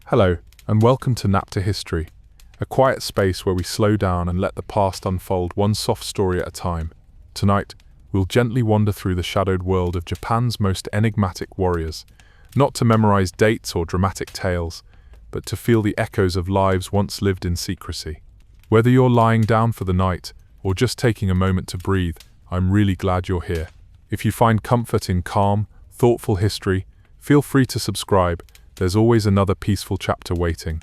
Hello, and welcome to Napta History, a quiet space where we slow down and let the past unfold one soft story at a time. Tonight, we'll gently wander through the shadowed world of Japan's most enigmatic warriors, not to memorize dates or dramatic tales, but to feel the echoes of lives once lived in secrecy. Whether you're lying down for the night or just taking a moment to breathe, I'm really glad you're here. If you find comfort in calm, thoughtful history, feel free to subscribe. There's always another peaceful chapter waiting.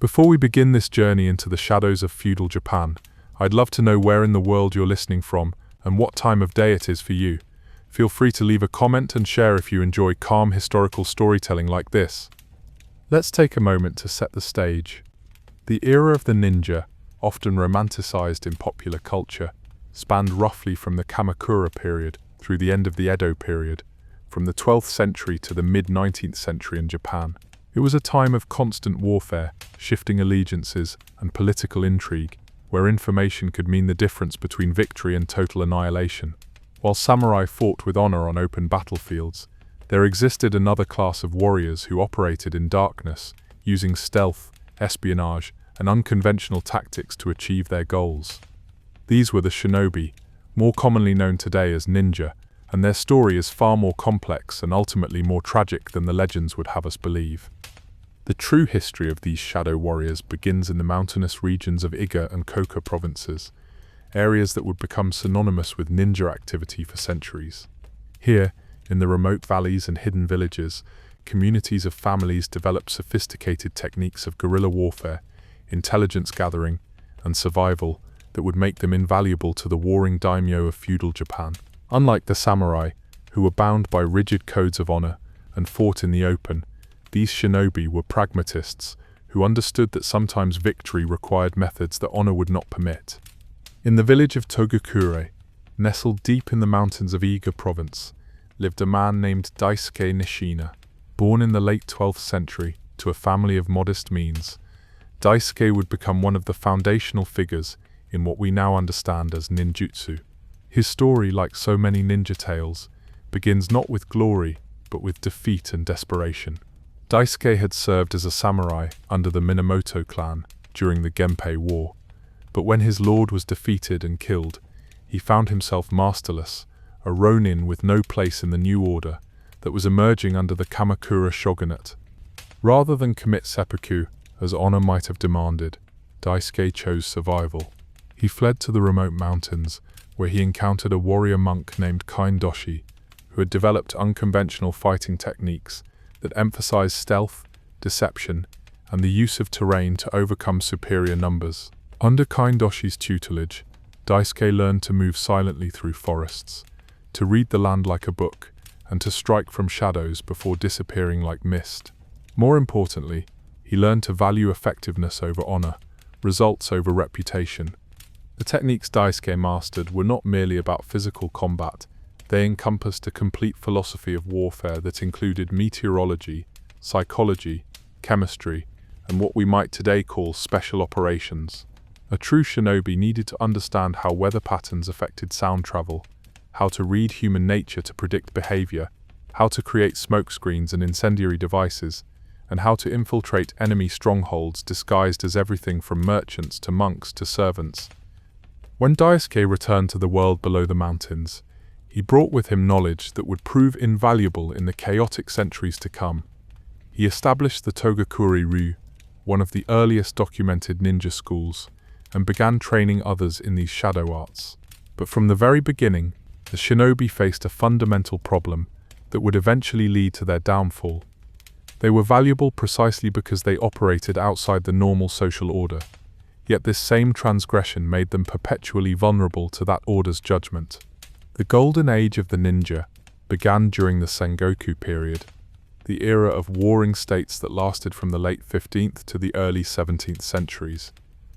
Before we begin this journey into the shadows of feudal Japan, I'd love to know where in the world you're listening from and what time of day it is for you. Feel free to leave a comment and share if you enjoy calm historical storytelling like this. Let's take a moment to set the stage. The era of the ninja, often romanticized in popular culture, spanned roughly from the Kamakura period through the end of the Edo period, from the 12th century to the mid-19th century in Japan. It was a time of constant warfare, shifting allegiances, and political intrigue, where information could mean the difference between victory and total annihilation. While samurai fought with honor on open battlefields, there existed another class of warriors who operated in darkness, using stealth, espionage, and unconventional tactics to achieve their goals. These were the shinobi, more commonly known today as ninja, and their story is far more complex and ultimately more tragic than the legends would have us believe. The true history of these shadow warriors begins in the mountainous regions of Iga and Koka provinces, areas that would become synonymous with ninja activity for centuries. Here, in the remote valleys and hidden villages, communities of families developed sophisticated techniques of guerrilla warfare, intelligence gathering, and survival that would make them invaluable to the warring daimyo of feudal Japan. Unlike the samurai, who were bound by rigid codes of honor and fought in the open, these shinobi were pragmatists who understood that sometimes victory required methods that honor would not permit. In the village of Togakure, nestled deep in the mountains of Iga province, lived a man named Daisuke Nishina. Born in the late 12th century to a family of modest means, Daisuke would become one of the foundational figures in what we now understand as ninjutsu. His story, like so many ninja tales, begins not with glory, but with defeat and desperation. Daisuke had served as a samurai under the Minamoto clan during the Genpei War, but when his lord was defeated and killed, he found himself masterless, a ronin with no place in the new order that was emerging under the Kamakura shogunate. Rather than commit seppuku, as honor might have demanded, Daisuke chose survival. He fled to the remote mountains, where he encountered a warrior monk named Kaindoshi, who had developed unconventional fighting techniques that emphasized stealth, deception, and the use of terrain to overcome superior numbers. Under Kaindoshi's tutelage, Daisuke learned to move silently through forests, to read the land like a book, and to strike from shadows before disappearing like mist. More importantly, he learned to value effectiveness over honor, results over reputation. The techniques Daisuke mastered were not merely about physical combat, they encompassed a complete philosophy of warfare that included meteorology, psychology, chemistry, and what we might today call special operations. A true shinobi needed to understand how weather patterns affected sound travel, how to read human nature to predict behavior, how to create smokescreens and incendiary devices, and how to infiltrate enemy strongholds disguised as everything from merchants to monks to servants. When Daisuke returned to the world below the mountains, he brought with him knowledge that would prove invaluable in the chaotic centuries to come. He established the Togakure-ryu, one of the earliest documented ninja schools, and began training others in these shadow arts. But from the very beginning, the shinobi faced a fundamental problem that would eventually lead to their downfall. They were valuable precisely because they operated outside the normal social order. Yet this same transgression made them perpetually vulnerable to that order's judgment. The golden age of the ninja began during the Sengoku period, the era of warring states that lasted from the late 15th to the early 17th centuries.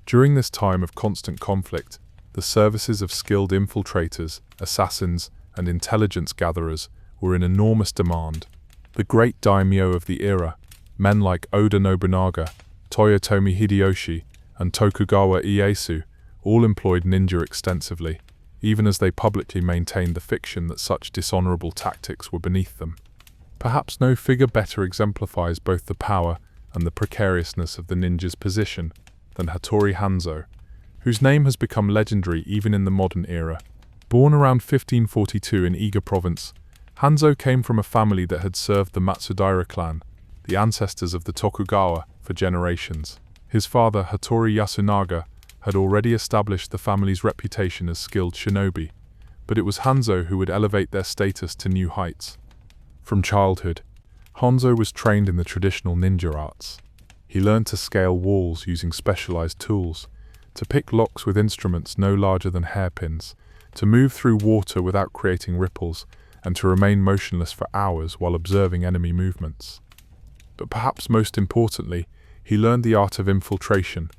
During this time of constant conflict, the services of skilled infiltrators, assassins, and intelligence gatherers were in enormous demand. The great daimyo of the era, men like Oda Nobunaga, Toyotomi Hideyoshi, and Tokugawa Ieyasu, all employed ninja extensively, even as they publicly maintained the fiction that such dishonorable tactics were beneath them. Perhaps no figure better exemplifies both the power and the precariousness of the ninja's position than Hattori Hanzo, whose name has become legendary even in the modern era. Born around 1542 in Iga Province, Hanzo came from a family that had served the Matsudaira clan, the ancestors of the Tokugawa, for generations. His father, Hattori Yasunaga, had already established the family's reputation as skilled shinobi, but it was Hanzo who would elevate their status to new heights. From childhood, Hanzo was trained in the traditional ninja arts. He learned to scale walls using specialized tools, to pick locks with instruments no larger than hairpins, to move through water without creating ripples, and to remain motionless for hours while observing enemy movements. But perhaps most importantly, he learned the art of infiltration,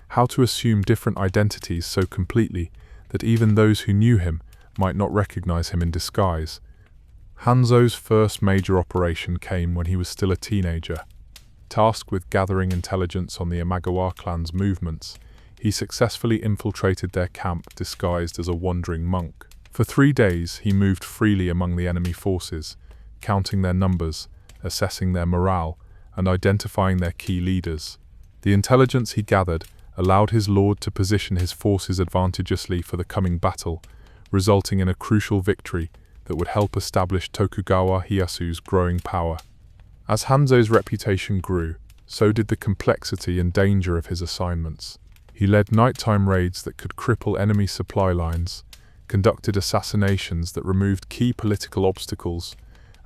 how to assume different identities so completely that even those who knew him might not recognize him in disguise. Hanzo's first major operation came when he was still a teenager. Tasked with gathering intelligence on the Imagawa clan's movements, he successfully infiltrated their camp disguised as a wandering monk. For 3 days, he moved freely among the enemy forces, counting their numbers, assessing their morale, and identifying their key leaders. The intelligence he gathered allowed his lord to position his forces advantageously for the coming battle, resulting in a crucial victory that would help establish Tokugawa Ieyasu's growing power. As Hanzo's reputation grew, so did the complexity and danger of his assignments. He led nighttime raids that could cripple enemy supply lines, conducted assassinations that removed key political obstacles,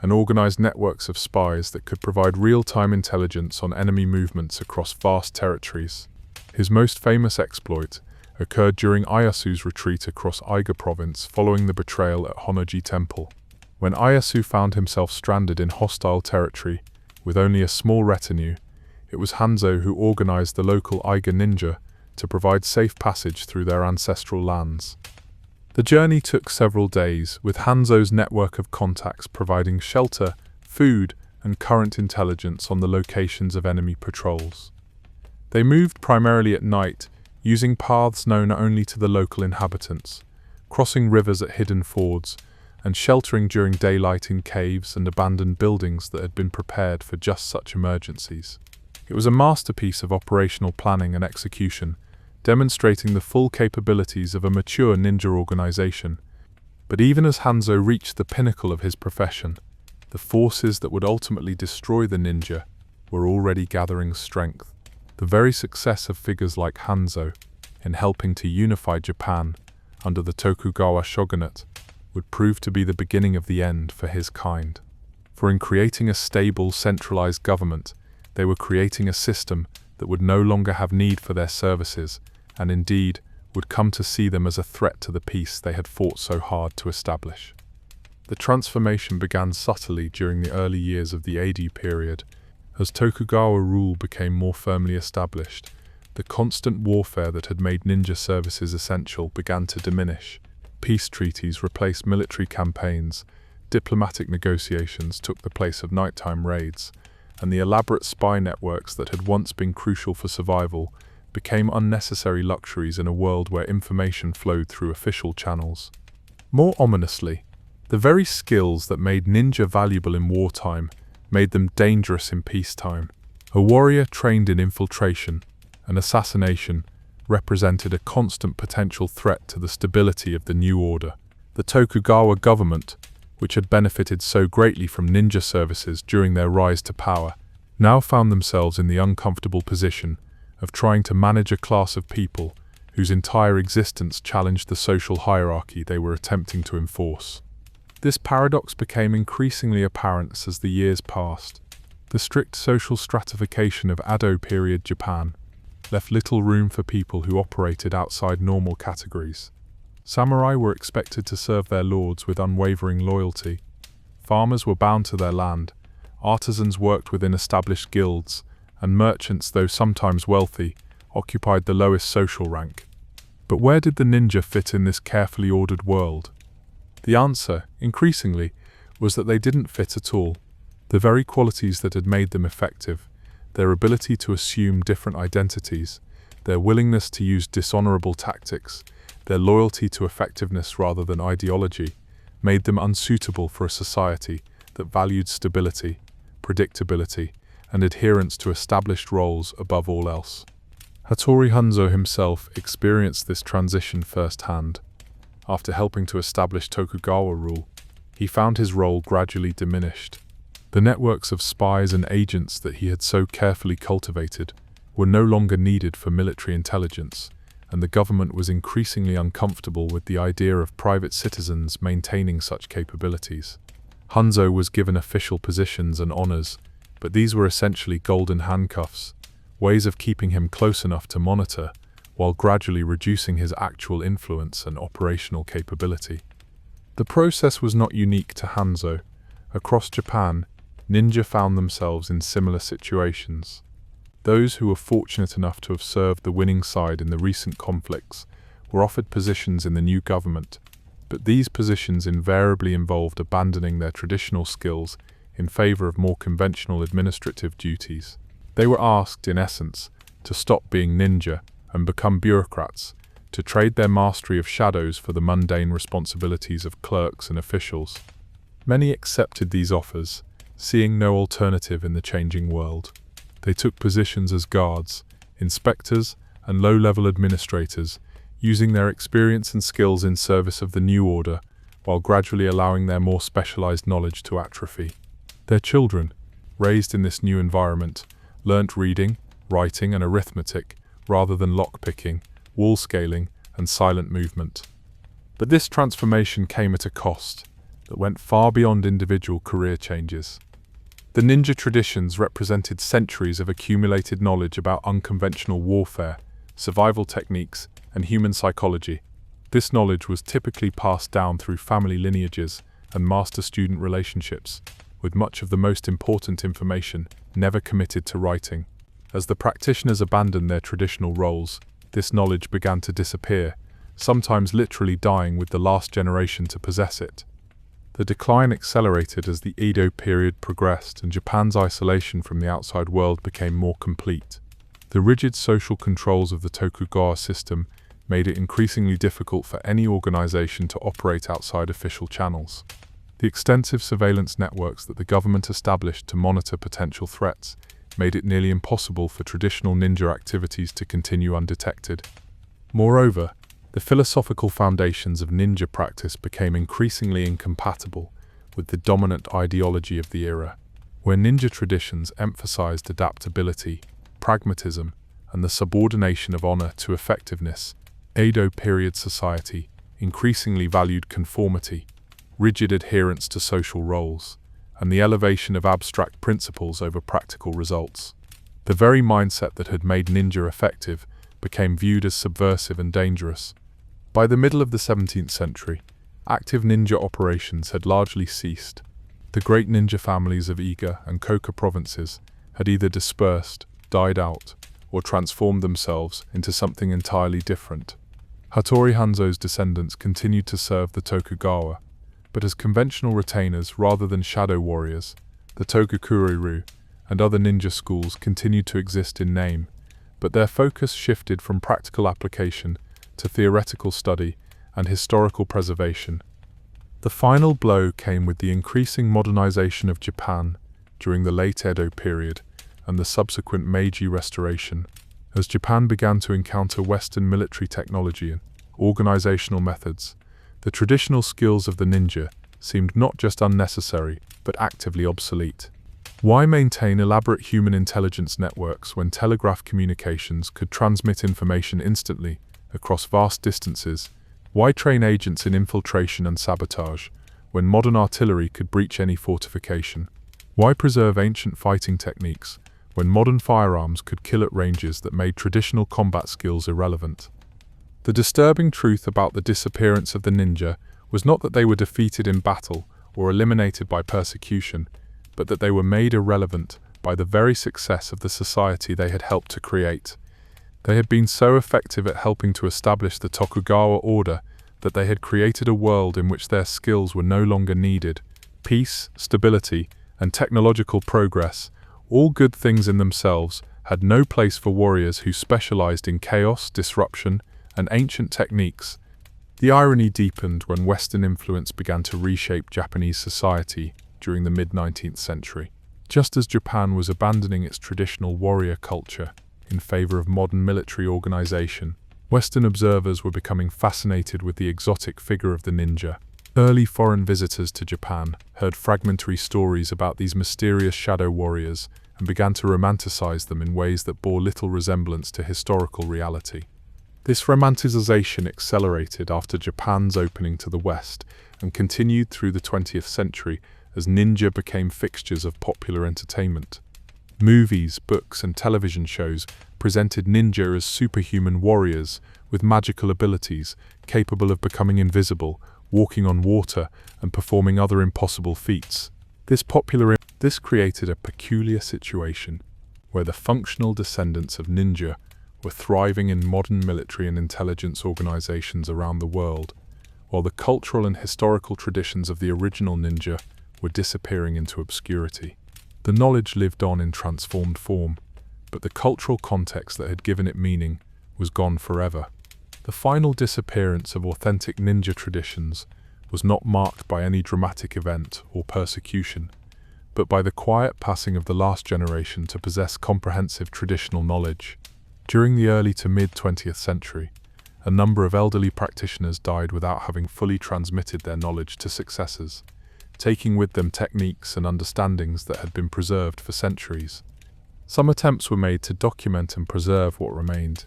and organized networks of spies that could provide real-time intelligence on enemy movements across vast territories. His most famous exploit occurred during Ieyasu's retreat across Iga Province following the betrayal at Honnoji Temple. When Ieyasu found himself stranded in hostile territory with only a small retinue, it was Hanzo who organized the local Iga ninja to provide safe passage through their ancestral lands. The journey took several days, with Hanzo's network of contacts providing shelter, food, and current intelligence on the locations of enemy patrols. They moved primarily at night, using paths known only to the local inhabitants, crossing rivers at hidden fords, and sheltering during daylight in caves and abandoned buildings that had been prepared for just such emergencies. It was a masterpiece of operational planning and execution, demonstrating the full capabilities of a mature ninja organization. But even as Hanzo reached the pinnacle of his profession, the forces that would ultimately destroy the ninja were already gathering strength. The very success of figures like Hanzo in helping to unify Japan under the Tokugawa shogunate would prove to be the beginning of the end for his kind. For in creating a stable, centralized government, they were creating a system that would no longer have need for their services, and indeed would come to see them as a threat to the peace they had fought so hard to establish. The transformation began subtly during the early years of the Edo period. As Tokugawa rule became more firmly established, the constant warfare that had made ninja services essential began to diminish. Peace treaties replaced military campaigns, diplomatic negotiations took the place of nighttime raids, and the elaborate spy networks that had once been crucial for survival became unnecessary luxuries in a world where information flowed through official channels. More ominously, the very skills that made ninja valuable in wartime made them dangerous in peacetime. A warrior trained in infiltration and assassination represented a constant potential threat to the stability of the new order. The Tokugawa government, which had benefited so greatly from ninja services during their rise to power, now found themselves in the uncomfortable position of trying to manage a class of people whose entire existence challenged the social hierarchy they were attempting to enforce. This paradox became increasingly apparent as the years passed. The strict social stratification of Edo period Japan left little room for people who operated outside normal categories. Samurai were expected to serve their lords with unwavering loyalty. Farmers were bound to their land, artisans worked within established guilds, and merchants, though sometimes wealthy, occupied the lowest social rank. But where did the ninja fit in this carefully ordered world? The answer, increasingly, was that they didn't fit at all. The very qualities that had made them effective, their ability to assume different identities, their willingness to use dishonorable tactics, their loyalty to effectiveness rather than ideology, made them unsuitable for a society that valued stability, predictability, and adherence to established roles above all else. Hattori Hanzo himself experienced this transition firsthand. After helping to establish Tokugawa rule, he found his role gradually diminished. The networks of spies and agents that he had so carefully cultivated were no longer needed for military intelligence, and the government was increasingly uncomfortable with the idea of private citizens maintaining such capabilities. Hanzo was given official positions and honors, but these were essentially golden handcuffs, ways of keeping him close enough to monitor, while gradually reducing his actual influence and operational capability. The process was not unique to Hanzo. Across Japan, ninja found themselves in similar situations. Those who were fortunate enough to have served the winning side in the recent conflicts were offered positions in the new government, but these positions invariably involved abandoning their traditional skills in favor of more conventional administrative duties. They were asked, in essence, to stop being ninja and become bureaucrats, to trade their mastery of shadows for the mundane responsibilities of clerks and officials. Many accepted these offers, seeing no alternative in the changing world. They took positions as guards, inspectors, and low-level administrators, using their experience and skills in service of the new order, while gradually allowing their more specialized knowledge to atrophy. Their children, raised in this new environment, learnt reading, writing, and arithmetic, rather than lock-picking, wall scaling, and silent movement. But this transformation came at a cost that went far beyond individual career changes. The ninja traditions represented centuries of accumulated knowledge about unconventional warfare, survival techniques, and human psychology. This knowledge was typically passed down through family lineages and master-student relationships, with much of the most important information never committed to writing. As the practitioners abandoned their traditional roles, this knowledge began to disappear, sometimes literally dying with the last generation to possess it. The decline accelerated as the Edo period progressed and Japan's isolation from the outside world became more complete. The rigid social controls of the Tokugawa system made it increasingly difficult for any organization to operate outside official channels. The extensive surveillance networks that the government established to monitor potential threats made it nearly impossible for traditional ninja activities to continue undetected. Moreover, the philosophical foundations of ninja practice became increasingly incompatible with the dominant ideology of the era, where ninja traditions emphasized adaptability, pragmatism, and the subordination of honor to effectiveness. Edo period society increasingly valued conformity, rigid adherence to social roles, and the elevation of abstract principles over practical results. The very mindset that had made ninja effective became viewed as subversive and dangerous. By the middle of the 17th century, active ninja operations had largely ceased. The great ninja families of Iga and Koka provinces had either dispersed, died out, or transformed themselves into something entirely different. Hattori Hanzo's descendants continued to serve the Tokugawa, but as conventional retainers rather than shadow warriors. The Togakure-ryu and other ninja schools continued to exist in name, but their focus shifted from practical application to theoretical study and historical preservation. The final blow came with the increasing modernization of Japan during the late Edo period and the subsequent Meiji Restoration. As Japan began to encounter Western military technology and organizational methods, the traditional skills of the ninja seemed not just unnecessary, but actively obsolete. Why maintain elaborate human intelligence networks when telegraph communications could transmit information instantly across vast distances? Why train agents in infiltration and sabotage when modern artillery could breach any fortification? Why preserve ancient fighting techniques when modern firearms could kill at ranges that made traditional combat skills irrelevant? The disturbing truth about the disappearance of the ninja was not that they were defeated in battle or eliminated by persecution, but that they were made irrelevant by the very success of the society they had helped to create. They had been so effective at helping to establish the Tokugawa order that they had created a world in which their skills were no longer needed. Peace, stability, and technological progress, all good things in themselves, had no place for warriors who specialized in chaos, disruption, and ancient techniques. The irony deepened when Western influence began to reshape Japanese society during the mid-19th century. Just as Japan was abandoning its traditional warrior culture in favor of modern military organization, Western observers were becoming fascinated with the exotic figure of the ninja. Early foreign visitors to Japan heard fragmentary stories about these mysterious shadow warriors and began to romanticize them in ways that bore little resemblance to historical reality. This romanticization accelerated after Japan's opening to the West and continued through the 20th century as ninja became fixtures of popular entertainment. Movies, books, and television shows presented ninja as superhuman warriors with magical abilities, capable of becoming invisible, walking on water, and performing other impossible feats. This created a peculiar situation where the functional descendants of ninja were thriving in modern military and intelligence organizations around the world, while the cultural and historical traditions of the original ninja were disappearing into obscurity. The knowledge lived on in transformed form, but the cultural context that had given it meaning was gone forever. The final disappearance of authentic ninja traditions was not marked by any dramatic event or persecution, but by the quiet passing of the last generation to possess comprehensive traditional knowledge. During the early to mid-20th century, a number of elderly practitioners died without having fully transmitted their knowledge to successors, taking with them techniques and understandings that had been preserved for centuries. Some attempts were made to document and preserve what remained.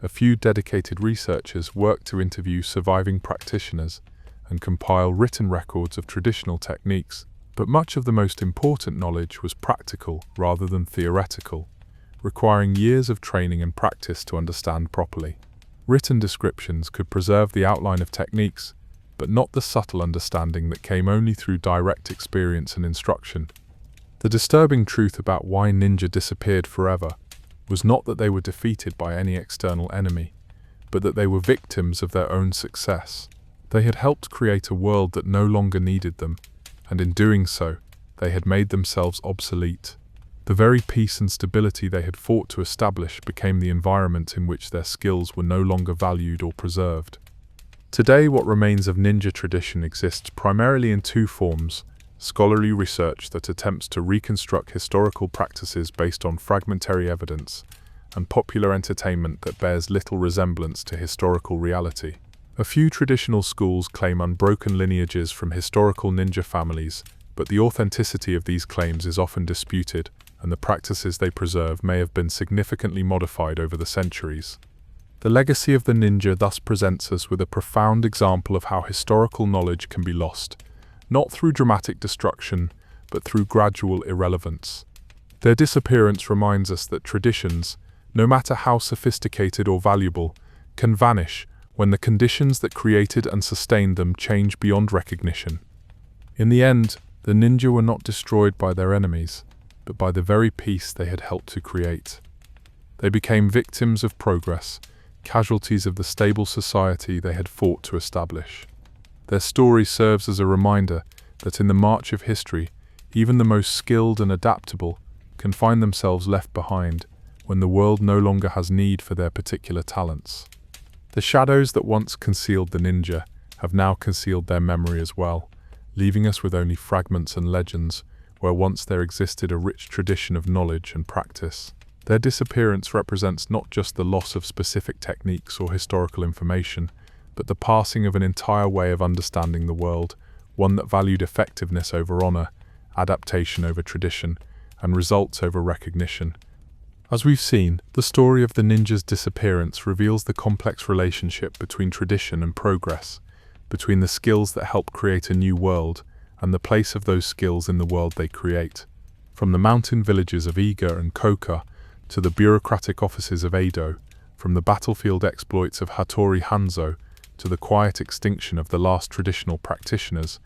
A few dedicated researchers worked to interview surviving practitioners and compile written records of traditional techniques, but much of the most important knowledge was practical rather than theoretical, requiring years of training and practice to understand properly. Written descriptions could preserve the outline of techniques, but not the subtle understanding that came only through direct experience and instruction. The disturbing truth about why ninja disappeared forever was not that they were defeated by any external enemy, but that they were victims of their own success. They had helped create a world that no longer needed them, and in doing so, they had made themselves obsolete. The very peace and stability they had fought to establish became the environment in which their skills were no longer valued or preserved. Today, what remains of ninja tradition exists primarily in two forms: scholarly research that attempts to reconstruct historical practices based on fragmentary evidence, and popular entertainment that bears little resemblance to historical reality. A few traditional schools claim unbroken lineages from historical ninja families, but the authenticity of these claims is often disputed, and the practices they preserve may have been significantly modified over the centuries. The legacy of the ninja thus presents us with a profound example of how historical knowledge can be lost, not through dramatic destruction, but through gradual irrelevance. Their disappearance reminds us that traditions, no matter how sophisticated or valuable, can vanish when the conditions that created and sustained them change beyond recognition. In the end, the ninja were not destroyed by their enemies, but by the very peace they had helped to create. They became victims of progress, casualties of the stable society they had fought to establish. Their story serves as a reminder that in the march of history, even the most skilled and adaptable can find themselves left behind when the world no longer has need for their particular talents. The shadows that once concealed the ninja have now concealed their memory as well, leaving us with only fragments and legends where once there existed a rich tradition of knowledge and practice. Their disappearance represents not just the loss of specific techniques or historical information, but the passing of an entire way of understanding the world, one that valued effectiveness over honor, adaptation over tradition, and results over recognition. As we've seen, the story of the ninja's disappearance reveals the complex relationship between tradition and progress, between the skills that help create a new world and the place of those skills in the world they create. From the mountain villages of Iga and Koka to the bureaucratic offices of Edo, from the battlefield exploits of Hattori Hanzo to the quiet extinction of the last traditional practitioners,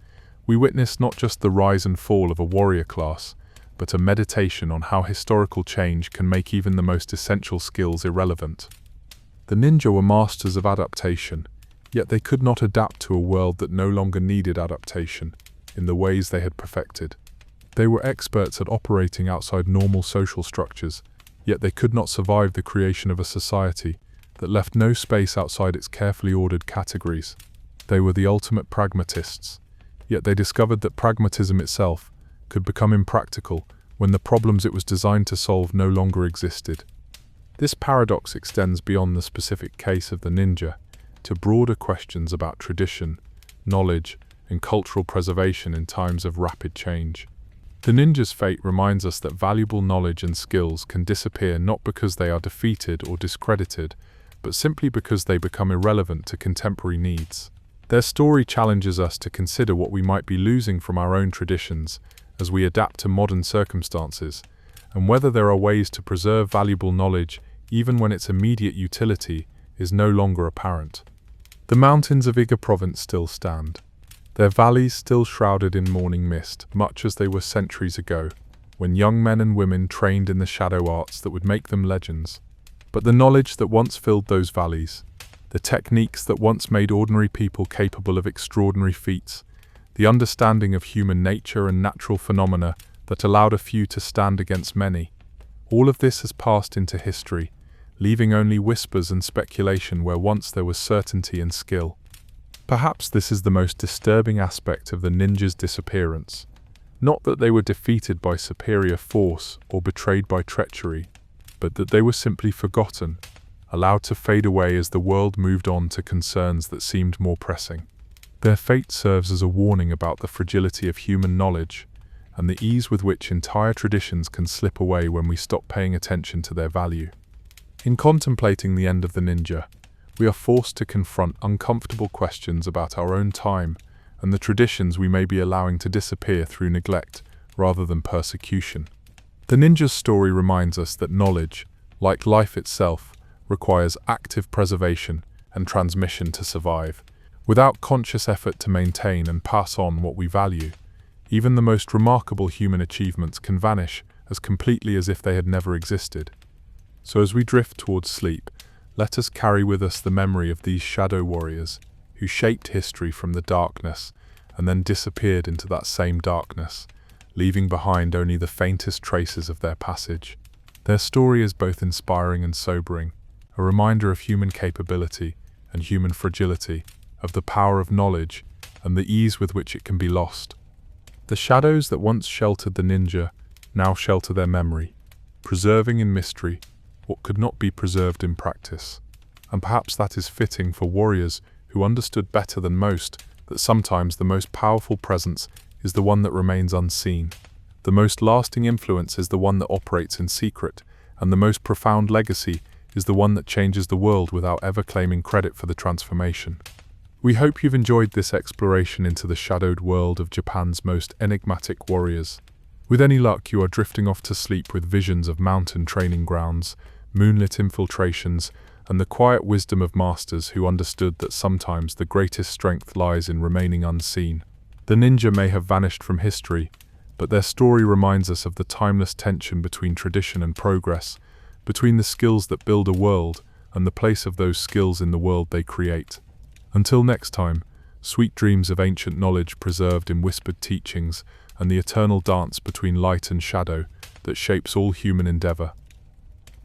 we witness not just the rise and fall of a warrior class, but a meditation on how historical change can make even the most essential skills irrelevant. The ninja were masters of adaptation, yet they could not adapt to a world that no longer needed adaptation in the ways they had perfected. They were experts at operating outside normal social structures, yet they could not survive the creation of a society that left no space outside its carefully ordered categories. They were the ultimate pragmatists, yet they discovered that pragmatism itself could become impractical when the problems it was designed to solve no longer existed. This paradox extends beyond the specific case of the ninja to broader questions about tradition, knowledge, and cultural preservation in times of rapid change. The ninja's fate reminds us that valuable knowledge and skills can disappear not because they are defeated or discredited, but simply because they become irrelevant to contemporary needs. Their story challenges us to consider what we might be losing from our own traditions as we adapt to modern circumstances, and whether there are ways to preserve valuable knowledge even when its immediate utility is no longer apparent. The mountains of Iga province still stand, their valleys still shrouded in morning mist, much as they were centuries ago, when young men and women trained in the shadow arts that would make them legends. But the knowledge that once filled those valleys, the techniques that once made ordinary people capable of extraordinary feats, the understanding of human nature and natural phenomena that allowed a few to stand against many, all of this has passed into history, leaving only whispers and speculation where once there was certainty and skill. Perhaps this is the most disturbing aspect of the ninjas' disappearance. Not that they were defeated by superior force or betrayed by treachery, but that they were simply forgotten, allowed to fade away as the world moved on to concerns that seemed more pressing. Their fate serves as a warning about the fragility of human knowledge and the ease with which entire traditions can slip away when we stop paying attention to their value. In contemplating the end of the ninja, we are forced to confront uncomfortable questions about our own time and the traditions we may be allowing to disappear through neglect rather than persecution. The ninja's story reminds us that knowledge, like life itself, requires active preservation and transmission to survive. Without conscious effort to maintain and pass on what we value, even the most remarkable human achievements can vanish as completely as if they had never existed. So as we drift towards sleep, let us carry with us the memory of these shadow warriors who shaped history from the darkness and then disappeared into that same darkness, leaving behind only the faintest traces of their passage. Their story is both inspiring and sobering, a reminder of human capability and human fragility, of the power of knowledge and the ease with which it can be lost. The shadows that once sheltered the ninja now shelter their memory, preserving in mystery what could not be preserved in practice. And perhaps that is fitting for warriors who understood better than most that sometimes the most powerful presence is the one that remains unseen. The most lasting influence is the one that operates in secret, and the most profound legacy is the one that changes the world without ever claiming credit for the transformation. We hope you've enjoyed this exploration into the shadowed world of Japan's most enigmatic warriors. With any luck, you are drifting off to sleep with visions of mountain training grounds, moonlit infiltrations, and the quiet wisdom of masters who understood that sometimes the greatest strength lies in remaining unseen. The ninja may have vanished from history, but their story reminds us of the timeless tension between tradition and progress, between the skills that build a world and the place of those skills in the world they create. Until next time, sweet dreams of ancient knowledge preserved in whispered teachings and the eternal dance between light and shadow that shapes all human endeavor.